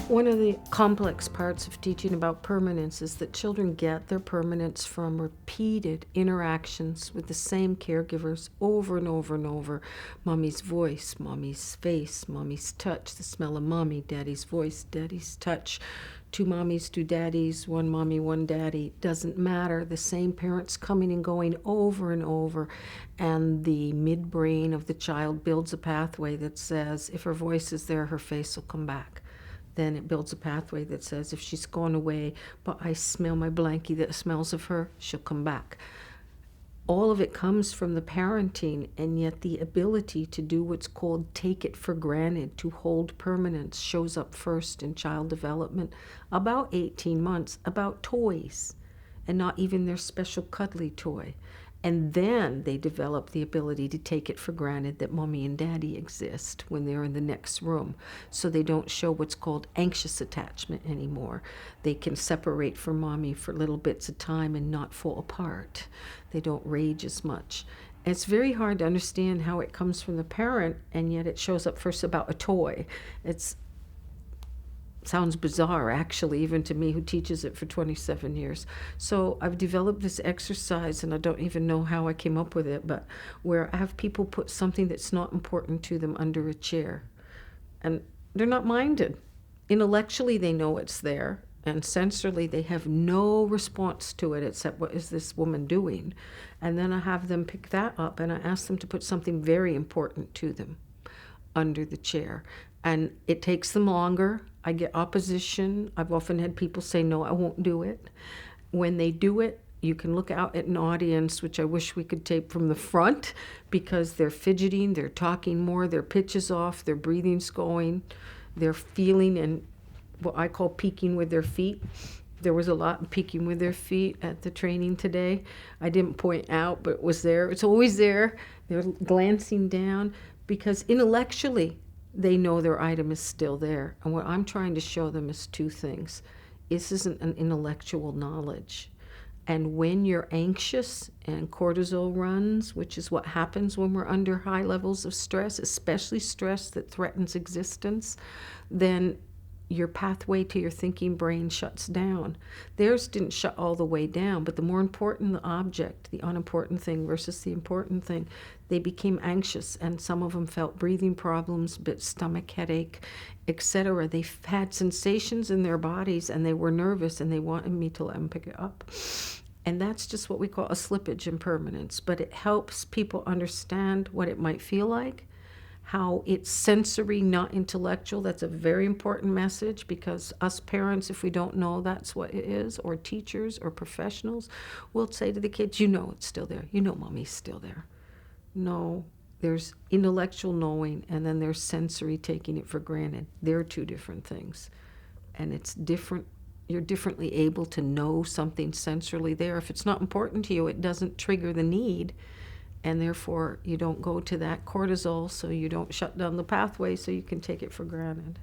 One of the complex parts of teaching about permanence is that children get their permanence from repeated interactions with the same caregivers over and over and over. Mommy's voice, mommy's face, mommy's touch, the smell of mommy, daddy's voice, daddy's touch. Two mommies, two daddies, one mommy, one daddy. Doesn't matter. The same parents coming and going over and over. And the midbrain of the child builds a pathway that says if her voice is there, her face will come back. Then it builds a pathway that says if she's gone away, but I smell my blankie that smells of her, she'll come back. All of it comes from the parenting, and yet the ability to do what's called take it for granted, to hold permanence, shows up first in child development, about 18 months, about toys, and not even their special cuddly toy. And then they develop the ability to take it for granted that mommy and daddy exist when they're in the next room. So they don't show what's called anxious attachment anymore. They can separate from mommy for little bits of time and not fall apart. They don't rage as much. And it's very hard to understand how it comes from the parent, and yet it shows up first about a toy. Sounds bizarre, actually, even to me who teaches it for 27 years. So I've developed this exercise, and I don't even know how I came up with it, but where I have people put something that's not important to them under a chair. And they're not minded. Intellectually, they know it's there, and sensorily, they have no response to it except what is this woman doing? And then I have them pick that up, and I ask them to put something very important to them under the chair. And it takes them longer. I get opposition. I've often had people say, no, I won't do it. When they do it, you can look out at an audience, which I wish we could tape from the front, because they're fidgeting, they're talking more, their pitch is off, their breathing's going, they're feeling and what I call peeking with their feet. There was a lot of peeking with their feet at the training today. I didn't point out, but it was there. It's always there. They're glancing down because intellectually, they know their item is still there. And what I'm trying to show them is two things. This isn't an intellectual knowledge. And when you're anxious and cortisol runs, which is what happens when we're under high levels of stress, especially stress that threatens existence, then your pathway to your thinking brain shuts down. Theirs didn't shut all the way down, but the more important the object, the unimportant thing versus the important thing, they became anxious, and some of them felt breathing problems, bit stomach headache, etc. They had sensations in their bodies, and they were nervous, and they wanted me to let them pick it up. And that's just what we call a slippage in permanence, but it helps people understand what it might feel like, how it's sensory, not intellectual. That's a very important message, because us parents, if we don't know that's what it is, or teachers or professionals, will say to the kids, you know it's still there. You know mommy's still there. No, there's intellectual knowing, and then there's sensory taking it for granted. They're two different things. And it's different. You're differently able to know something sensorily there. If it's not important to you, it doesn't trigger the need. And therefore, you don't go to that cortisol, so you don't shut down the pathway, so you can take it for granted.